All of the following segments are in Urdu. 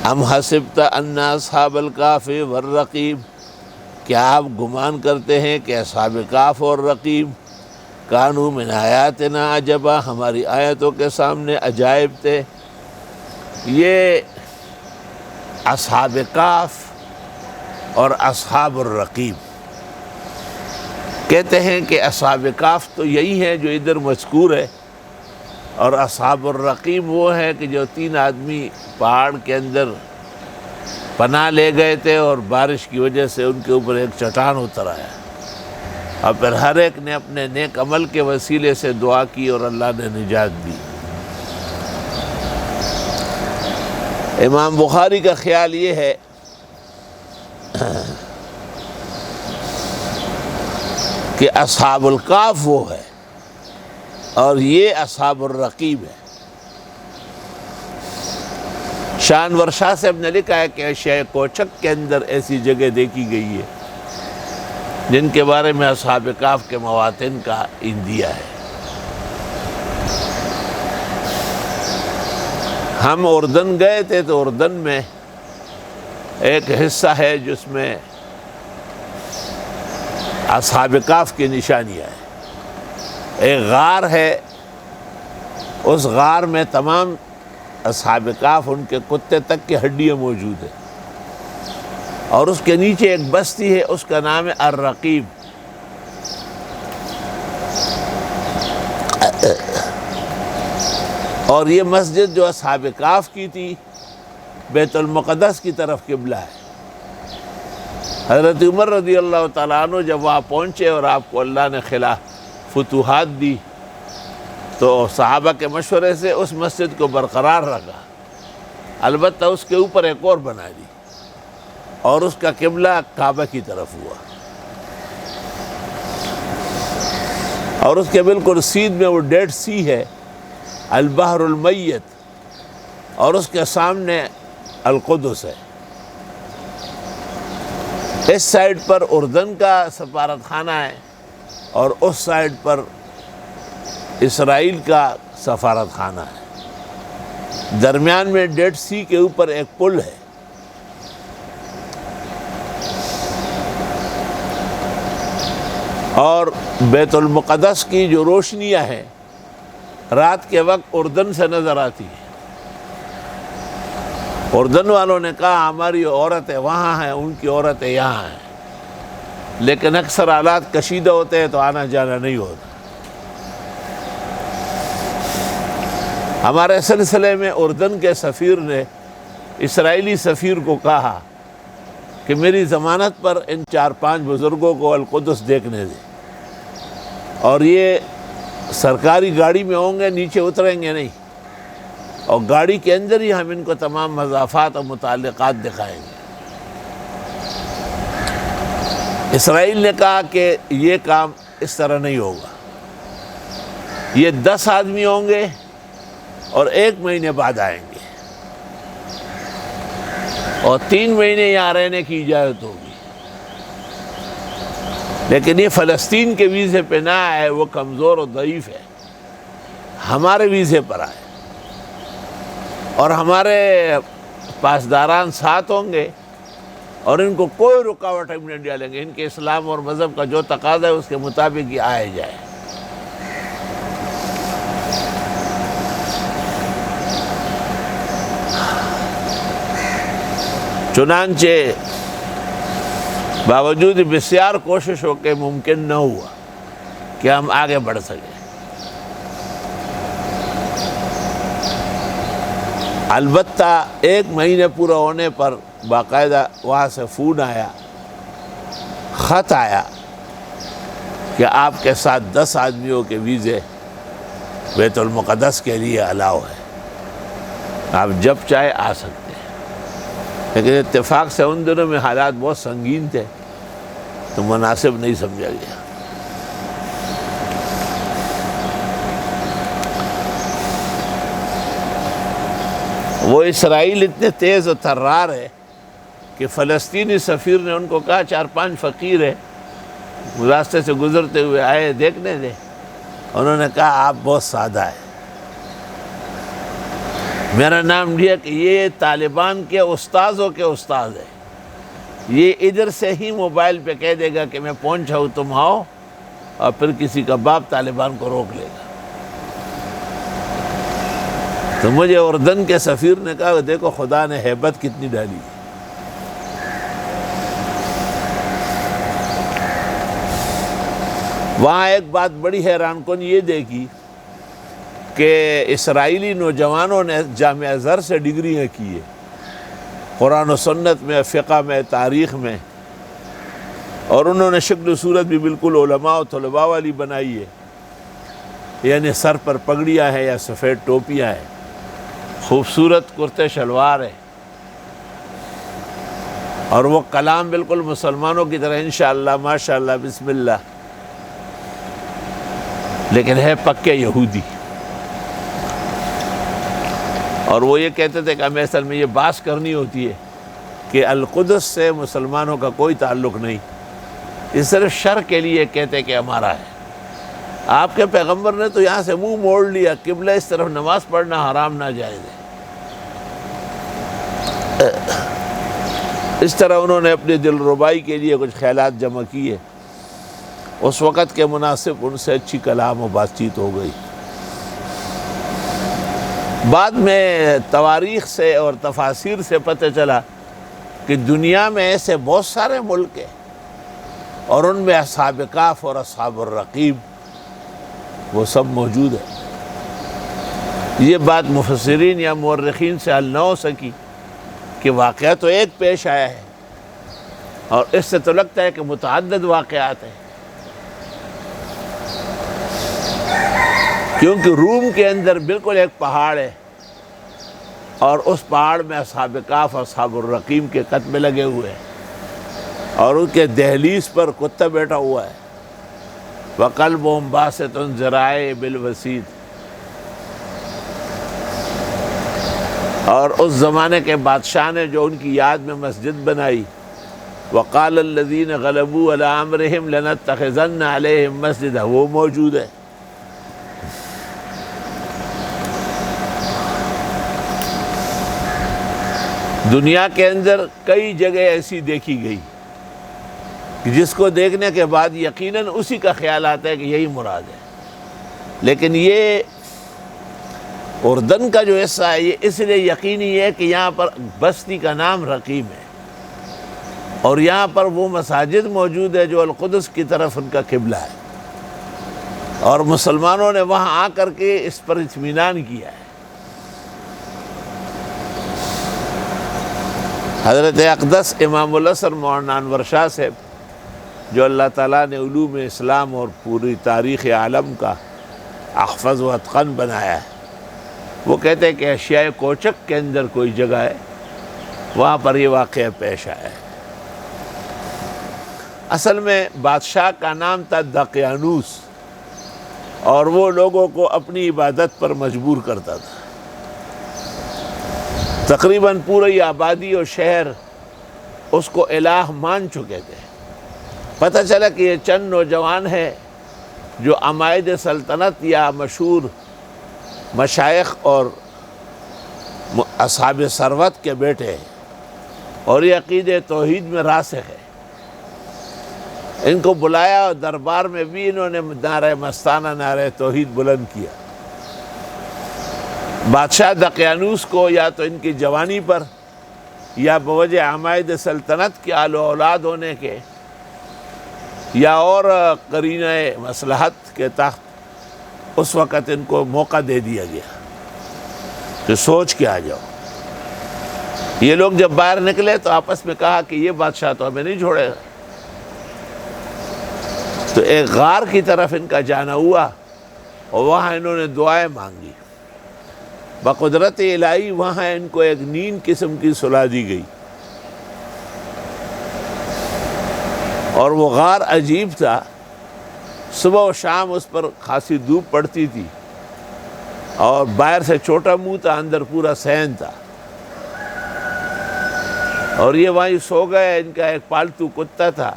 ام حسبت ان اصحاب الکہف والرقیم، کیا آپ گمان کرتے ہیں کہ اصحاب کہف اور رقیم کانوا من آیاتنا عجبا، ہماری آیتوں کے سامنے عجائب تھے۔ یہ اصحاب کہف اور اصحاب الرقیم، کہتے ہیں کہ اصحاب کہف تو یہی ہے جو ادھر مذکور ہے، اور اصحاب الرقیم وہ ہے کہ جو 3 آدمی پہاڑ کے اندر پناہ لے گئے تھے اور بارش کی وجہ سے ان کے اوپر ایک چٹان اتر آیا، اور پھر ہر ایک نے اپنے نیک عمل کے وسیلے سے دعا کی اور اللہ نے نجات دی۔ امام بخاری کا خیال یہ ہے کہ اصحاب الکہف وہ ہے اور یہ اصحاب الرقیم ہے۔ شانور شاہ صاحب نے لکھا ہے کہ شہ کوچک کے اندر ایسی جگہ دیکھی گئی ہے جن کے بارے میں اصحاب کہف کے مواطن کا اندیا ہے۔ ہم اردن گئے تھے تو اردن میں ایک حصہ ہے جس میں اصحاب کہف کی نشانیاں ہیں۔ ایک غار ہے، اس غار میں تمام اصحاب کہف ان کے کتے تک کی ہڈیاں موجود ہیں، اور اس کے نیچے ایک بستی ہے، اس کا نام ہے الرقیم۔ اور یہ مسجد جو اصحاب کہف کی تھی بیت المقدس کی طرف قبلہ ہے۔ حضرت عمر رضی اللہ تعالیٰ عنہ جب وہاں پہنچے اور آپ کو اللہ نے فتوحات دی تو صحابہ کے مشورے سے اس مسجد کو برقرار رکھا، البتہ اس کے اوپر ایک اور بنا دی اور اس کا قبلہ کعبہ کی طرف ہوا، اور اس کے بالکل سیدھ میں وہ ڈیڈ سی ہے، البحر المیت، اور اس کے سامنے القدس ہے۔ اس سائڈ پر اردن کا سفارت خانہ ہے اور اس سائڈ پر اسرائیل کا سفارت خانہ ہے۔ درمیان میں ڈیڈ سی کے اوپر ایک پل ہے۔ اور بیت المقدس کی جو روشنیاں ہیں رات کے وقت اردن سے نظر آتی ہیں۔ اردن والوں نے کہا ہماری عورتیں وہاں ہیں، ان کی عورتیں یہاں ہیں، لیکن اکثر حالات کشیدہ ہوتے ہیں تو آنا جانا نہیں ہوتا۔ ہمارے سلسلے میں اردن کے سفیر نے اسرائیلی سفیر کو کہا کہ میری ضمانت پر ان 4-5 بزرگوں کو القدس دیکھنے دیں، اور یہ سرکاری گاڑی میں ہوں گے، نیچے اتریں گے نہیں، اور گاڑی کے اندر ہی ہم ان کو تمام مضافات اور متعلقات دکھائیں گے۔ اسرائیل نے کہا کہ یہ کام اس طرح نہیں ہوگا، یہ 10 آدمی ہوں گے اور 1 مہینے بعد آئیں گے، اور 3 مہینے یہاں رہنے کی اجازت ہوگی، لیکن یہ فلسطین کے ویزے پہ نہ آئے، وہ کمزور اور ضعیف ہے، ہمارے ویزے پر آئے، اور ہمارے پاسداران ساتھ ہوں گے اور ان کو کوئی رکاوٹ ہم نہیں ڈالیں گے، ان کے اسلام اور مذہب کا جو تقاضا ہے اس کے مطابق یہ آئے جائے۔ چنانچہ باوجود بسیار کوششوں کے ممکن نہ ہوا کہ ہم آگے بڑھ سکیں۔ البتہ 1 مہینے پورا ہونے پر باقاعدہ وہاں سے فون آیا، خط آیا کہ آپ کے ساتھ 10 آدمیوں کے ویزے بیت المقدس کے لیے الاؤ ہے، آپ جب چاہے آ سکتے ہیں۔ لیکن اتفاق سے ان دنوں میں حالات بہت سنگین تھے تو مناسب نہیں سمجھا گیا۔ وہ اسرائیل اتنے تیز و ترار ہے کہ فلسطینی سفیر نے ان کو کہا 4-5 فقیر ہیں راستے سے گزرتے ہوئے آئے، دیکھنے دیں۔ انہوں نے کہا آپ بہت سادہ ہے، میرا نام لیا کہ یہ طالبان کے استاذوں کے استاذ ہے، یہ ادھر سے ہی موبائل پہ کہہ دے گا کہ میں پہنچا ہوں تم آؤ، اور پھر کسی کا باپ طالبان کو روک لے گا۔ تو مجھے اردن کے سفیر نے کہا دیکھو خدا نے ہیبت کتنی ڈالی ہے۔ وہاں ایک بات بڑی حیران کن یہ دیکھی کہ اسرائیلی نوجوانوں نے جامعہ ازہر سے ڈگریاں کی ہیں، قرآن و سنت میں، فقہ میں، تاریخ میں، اور انہوں نے شکل و صورت بھی بالکل علماء و طلباء والی بنائی ہے، یعنی سر پر پگڑیاں ہیں یا سفید ٹوپیاں ہیں، خوبصورت کرتے شلوار ہے، اور وہ کلام بالکل مسلمانوں کی طرح انشاءاللہ ماشاءاللہ بسم اللہ، لیکن ہے پکے یہودی۔ اور وہ یہ کہتے تھے کہ ہمیں اصل میں یہ بحث کرنی ہوتی ہے کہ القدس سے مسلمانوں کا کوئی تعلق نہیں، یہ صرف شر کے لیے کہتے کہ ہمارا ہے۔ آپ کے پیغمبر نے تو یہاں سے منہ موڑ لیا، قبلہ اس طرف نماز پڑھنا حرام ناجائز ہے۔ اس طرح انہوں نے اپنی دل ربائی کے لیے کچھ خیالات جمع کیے، اس وقت کے مناسب ان سے اچھی کلام و بات چیت ہو گئی۔ بعد میں تواریخ سے اور تفاسیر سے پتہ چلا کہ دنیا میں ایسے بہت سارے ملک ہیں، اور ان میں اصحاب کہف اور اصحاب الرقیم وہ سب موجود ہیں۔ یہ بات مفسرین یا مورخین سے حل نہ ہو سکی کہ واقعہ تو ایک پیش آیا ہے، اور اس سے تو لگتا ہے کہ متعدد واقعات ہیں، کیونکہ روم کے اندر بالکل ایک پہاڑ ہے، اور اس پہاڑ میں اصحاب کہف اور اصحاب الرقیم کے قطبے لگے ہوئے ہیں، اور ان کے دہلیز پر کتا بیٹھا ہوا ہے، وَقَلْبُهُمْ بَاسِطٌ ذِرَاعَیْهِ بِالْوَسِیدِ۔ اور اس زمانے کے بادشاہ نے جو ان کی یاد میں مسجد بنائی، وَقَالَ الَّذِينَ غَلَبُوا عَلَىٰ أَمْرِهِمْ لَنَتَّخِذَنَّ عَلَيْهِمْ مَسْجِدًا، وہ موجود ہے۔ دنیا کے اندر کئی جگہ ایسی دیکھی گئی کہ جس کو دیکھنے کے بعد یقیناً اسی کا خیال آتا ہے کہ یہی مراد ہے، لیکن یہ اردن کا جو حصہ ہے یہ اس لیے یقینی ہے کہ یہاں پر بستی کا نام رقیم ہے، اور یہاں پر وہ مساجد موجود ہے جو القدس کی طرف ان کا قبلہ ہے، اور مسلمانوں نے وہاں آ کر کے اس پر اطمینان کیا ہے۔ حضرت اقدس امام الازہر مولانا انور شاہ صاحب، جو اللہ تعالیٰ نے علوم اسلام اور پوری تاریخ عالم کا احفظ و اتقن بنایا ہے، وہ کہتے ہیں کہ اشیاء کوچک کے اندر کوئی جگہ ہے، وہاں پر یہ واقعہ پیش آیا ہے۔ اصل میں بادشاہ کا نام تھا دقیانوس، اور وہ لوگوں کو اپنی عبادت پر مجبور کرتا تھا۔ تقریباً پوری آبادی اور شہر اس کو الہ مان چکے تھے۔ پتہ چلا کہ یہ چند نوجوان ہیں جو عمائد سلطنت یا مشہور مشائخ اور اصحاب ثروت کے بیٹے ہیں، اور یہ عقیدہ توحید میں راسخ ہے۔ ان کو بلایا اور دربار میں بھی انہوں نے نعرہ مستانہ نعرہ توحید بلند کیا۔ بادشاہ دقیانوس کو یا تو ان کی جوانی پر یا بوجہ عمائد سلطنت کے آل و اولاد ہونے کے یا اور قرینہ مصلحت کے تحت اس وقت ان کو موقع دے دیا گیا کہ سوچ کے آ جاؤ۔ یہ لوگ جب باہر نکلے تو آپس میں کہا کہ یہ بادشاہ تو ہمیں نہیں چھوڑے گا، تو ایک غار کی طرف ان کا جانا ہوا، اور وہاں انہوں نے دعائیں مانگی۔ بقدرت الہی وہاں ان کو ایک نیند قسم کی سلا دی گئی، اور وہ غار عجیب تھا، صبح و شام اس پر خاصی دھوپ پڑتی تھی، اور باہر سے چھوٹا منہ تھا، اندر پورا صحن تھا، اور یہ وہیں سو گئے۔ ان کا ایک پالتو کتا تھا،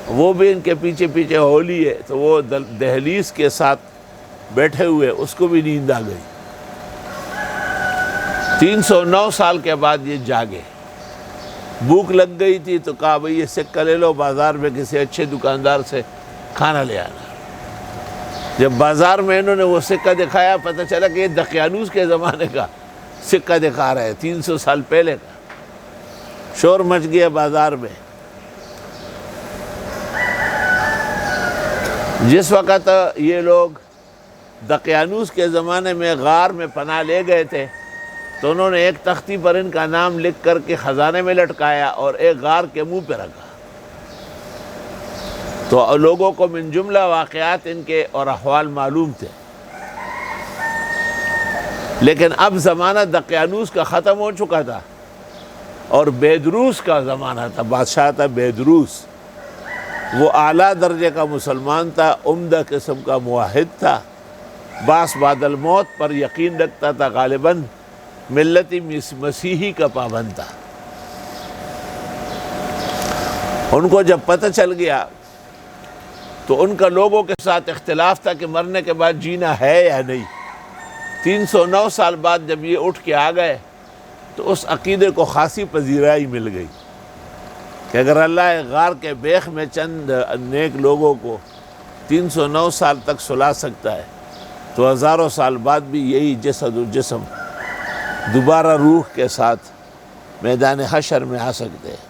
وہ بھی ان کے پیچھے پیچھے ہولی ہے، تو وہ دہلیز کے ساتھ بیٹھے ہوئے، اس کو بھی نیند آ گئی۔ 309 سال کے بعد یہ جاگے، بھوک لگ گئی تھی تو کہا بھئی یہ سکہ لے لو، بازار میں کسی اچھے دکاندار سے کھانا لے آنا۔ جب بازار میں انہوں نے وہ سکہ دکھایا، پتہ چلا کہ یہ دقیانوس کے زمانے کا سکہ دکھا رہے ہیں، 300 سال پہلے کا۔ شور مچ گیا بازار میں۔ جس وقت یہ لوگ دقیانوس کے زمانے میں غار میں پناہ لے گئے تھے تو انہوں نے ایک تختی پر ان کا نام لکھ کر کے خزانے میں لٹکایا اور ایک غار کے منہ پہ رکھا، تو لوگوں کو من جملہ واقعات ان کے اور احوال معلوم تھے۔ لیکن اب زمانہ دقیانوس کا ختم ہو چکا تھا اور بیدروس کا زمانہ تھا، بادشاہ تھا بیدروس۔ وہ اعلیٰ درجے کا مسلمان تھا، عمدہ قسم کا موحد تھا، باس بعد الموت پر یقین رکھتا تھا، غالباً ملت مسیحی کا پابند تھا۔ ان کو جب پتہ چل گیا تو ان کا لوگوں کے ساتھ اختلاف تھا کہ مرنے کے بعد جینا ہے یا نہیں۔ 309 سال بعد جب یہ اٹھ کے آ گئے تو اس عقیدے کو خاصی پذیرائی مل گئی کہ اگر اللہ غار کے بیخ میں چند نیک لوگوں کو 309 سال تک سلا سکتا ہے تو ہزاروں سال بعد بھی یہی جسد و جسم دوبارہ روح کے ساتھ میدان حشر میں آ سکتے ہیں۔